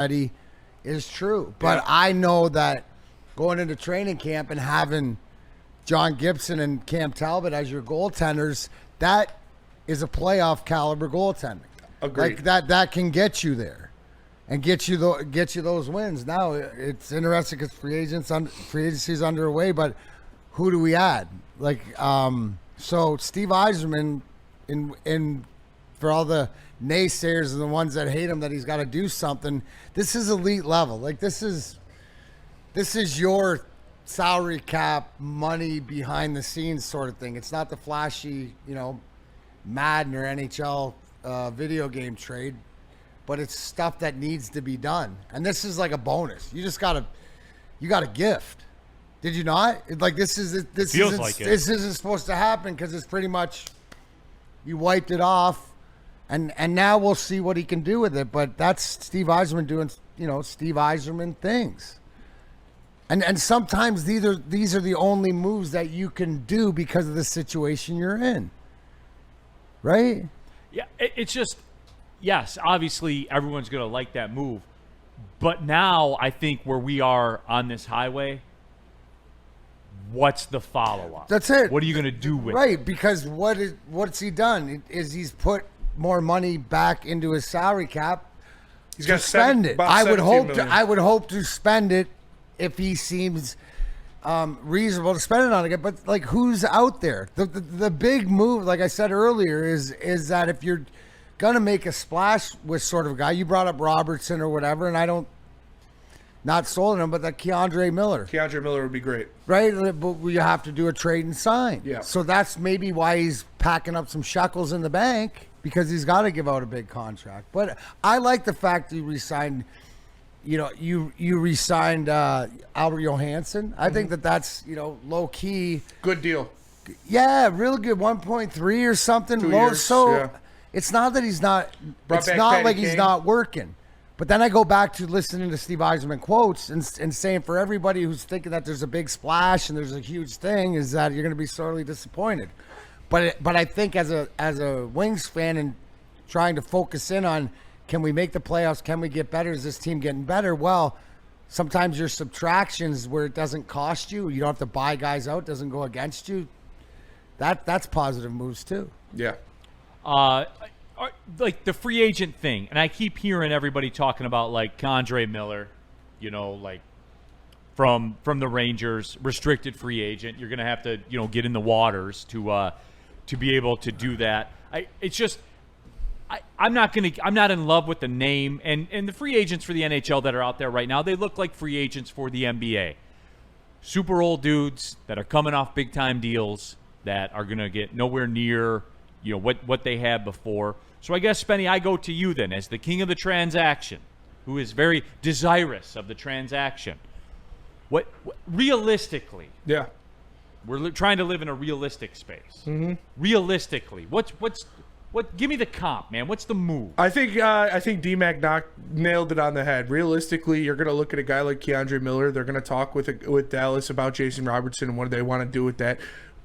Eddie is true. But I know that going into training camp and having John Gibson and Cam Talbot as your goaltenders, that is a playoff caliber goaltending. Agreed. Like that can get you there and get you those wins. Now it's interesting because free agency is underway, but who do we add? Like so Steve Yzerman in for all the naysayers and the ones that hate him that he's got to do something. This is elite level. Like this is your salary cap money behind the scenes sort of thing. It's not the flashy, Madden or NHL video game trade, but it's stuff that needs to be done. And this is like a bonus. You got a gift. Did you not? This isn't supposed to happen because it's pretty much you wiped it off. And now we'll see what he can do with it. But that's Steve Yzerman doing, Steve Yzerman things. And sometimes these are the only moves that you can do because of the situation you're in. Right? Yeah, it's just, yes, obviously everyone's going to like that move. But now I think where we are on this highway, what's the follow-up? That's it. What are you going to do with it? Right, because what's he done? Is he's put more money back into his salary cap. He's got to spend it. I would hope to spend it if he seems reasonable to spend it on again. But like, who's out there? The big move, like I said earlier, is that if you're gonna make a splash with sort of a guy, you brought up Robertson or whatever, and I don't not sold on him, but that Keandre Miller would be great, right? But you have to do a trade and sign. Yeah. So that's maybe why he's packing up some shekels in the bank. Because he's got to give out a big contract. But I like the fact that you re-signed, you re-signed Albert Johansson. I think that's, low-key. Good deal. Yeah, really good. 1.3 or something. 2 years, so yeah. It's not that he's not – it's not like he's not working. But then I go back to listening to Steve Yzerman quotes and saying for everybody who's thinking that there's a big splash and there's a huge thing is that you're going to be sorely disappointed. But I think as a Wings fan and trying to focus in on can we make the playoffs, can we get better, is this team getting better? Well, sometimes your subtractions where it doesn't cost you, you don't have to buy guys out, doesn't go against you. That's positive moves too. Yeah. Like the free agent thing, and I keep hearing everybody talking about like Keandre Miller, like from the Rangers, restricted free agent. You're gonna have to get in the waters to be able to do that. I'm not in love with the name and the free agents for the NHL that are out there right now. They look like free agents for the NBA. Super old dudes that are coming off big time deals that are going to get nowhere near what they had before. So I guess, Spenny, I go to you then as the king of the transaction, who is very desirous of the transaction. What realistically? Yeah. We're trying to live in a realistic space. Mm-hmm. Realistically, what? Give me the comp, man. What's the move? I think D-Mac nailed it on the head. Realistically, you're going to look at a guy like Keandre Miller. They're going to talk with Dallas about Jason Robertson and what they want to do with that.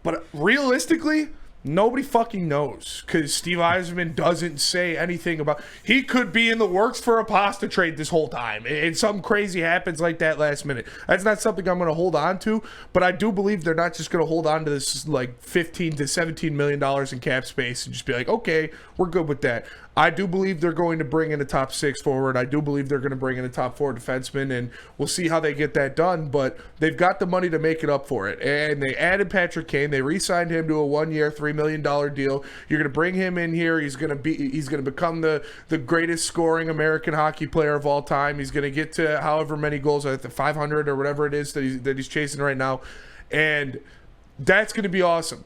But realistically, nobody fucking knows because Steve Yzerman doesn't say anything about. He could be in the works for a pasta trade this whole time, and something crazy happens like that last minute. That's not something I'm going to hold on to, but I do believe they're not just going to hold on to this like $15 to $17 million in cap space and just be like, okay, we're good with that. I do believe they're going to bring in a top 6 forward. I do believe they're going to bring in a top 4 defenseman, and we'll see how they get that done. But they've got the money to make it up for it. And they added Patrick Kane. They re-signed him to a 1-year, $3 million deal. You're going to bring him in here. He's going to become the greatest scoring American hockey player of all time. He's going to get to however many goals, at the 500 or whatever it is that he's chasing right now. And that's going to be awesome.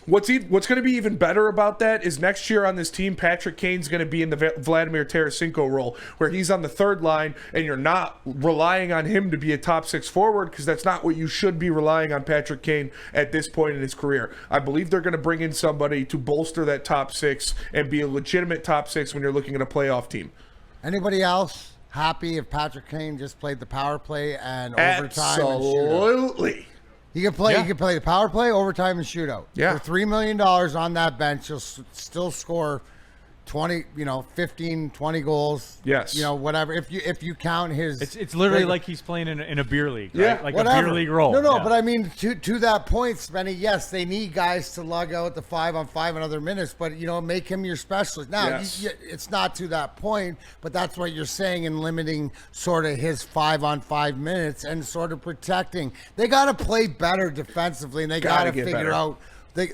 What's going to be even better about that is next year on this team, Patrick Kane's going to be in the Vladimir Tarasenko role, where he's on the third line, and you're not relying on him to be a top 6 forward because that's not what you should be relying on Patrick Kane at this point in his career. I believe they're going to bring in somebody to bolster that top 6 and be a legitimate top 6 when you're looking at a playoff team. Anybody else happy if Patrick Kane just played the power play and overtime? Absolutely. He can play. Yeah. He can play the power play, overtime, and shootout. Yeah. For $3 million on that bench, he'll still score 20, 15, 20 goals. Yes. Whatever. If you count his, It's literally like he's playing in a beer league, right? Yeah, like whatever. a beer league role. No, Yeah. but I mean, to that point, Spenny, yes, they need guys to lug out the 5-on-5 and other minutes, but make him your specialist. Now, Yes. it's not to that point, but that's what you're saying in limiting sort of his 5-on-5 minutes and sort of protecting. They got to play better defensively, and they got Gotta to get figure better. out.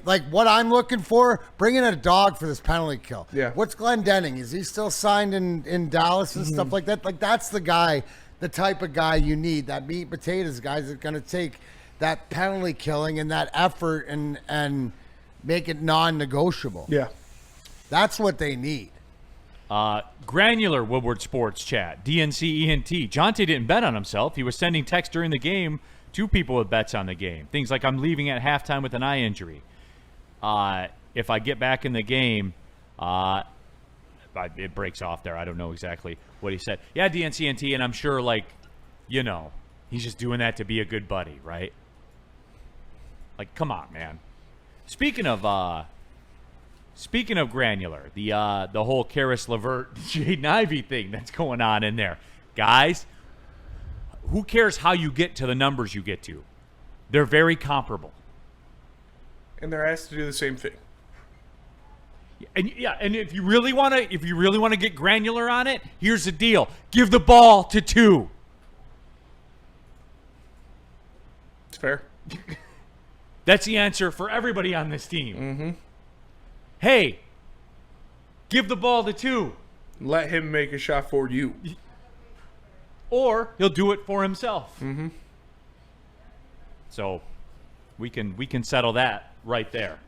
Like what I'm looking for, bring in a dog for this penalty kill. Yeah. What's Glenn Denning? Is he still signed in Dallas and stuff like that? Like that's the guy, the type of guy you need. That meat and potatoes guys that going to take that penalty killing and that effort and make it non-negotiable. Yeah. That's what they need. Granular Woodward Sports Chat. DNC ENT. Jonte didn't bet on himself. He was sending texts during the game to people with bets on the game. Things like, I'm leaving at halftime with an eye injury. If I get back in the game, it breaks off there. I don't know exactly what he said. Yeah, DNCNT, and I'm sure, he's just doing that to be a good buddy, right? Like, come on, man. Speaking of granular, the whole Karis LeVert, Jaden Ivey thing that's going on in there, guys. Who cares how you get to the numbers you get to? They're very comparable. And they're asked to do the same thing. And if you really want to get granular on it, here's the deal: give the ball to 2. It's fair. That's the answer for everybody on this team. Mm-hmm. Hey, give the ball to 2. Let him make a shot for you. Or he'll do it for himself. Mm-hmm. So we can settle that right there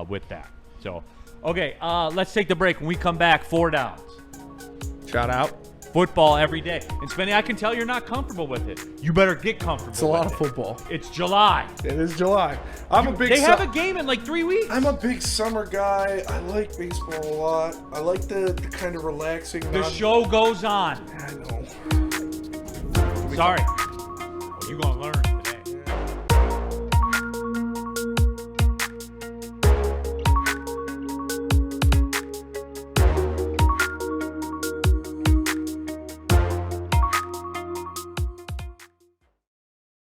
with that. So, okay, let's take the break. When we come back, 4 downs. Shout out. Football every day. And Spenny, I can tell you're not comfortable with it. You better get comfortable. It's a lot with of football. It's July. It is July. They have a game in like 3 weeks. I'm a big summer guy. I like baseball a lot. I like the kind of relaxing. The show goes on. I know. Sorry. Well, you're going to learn.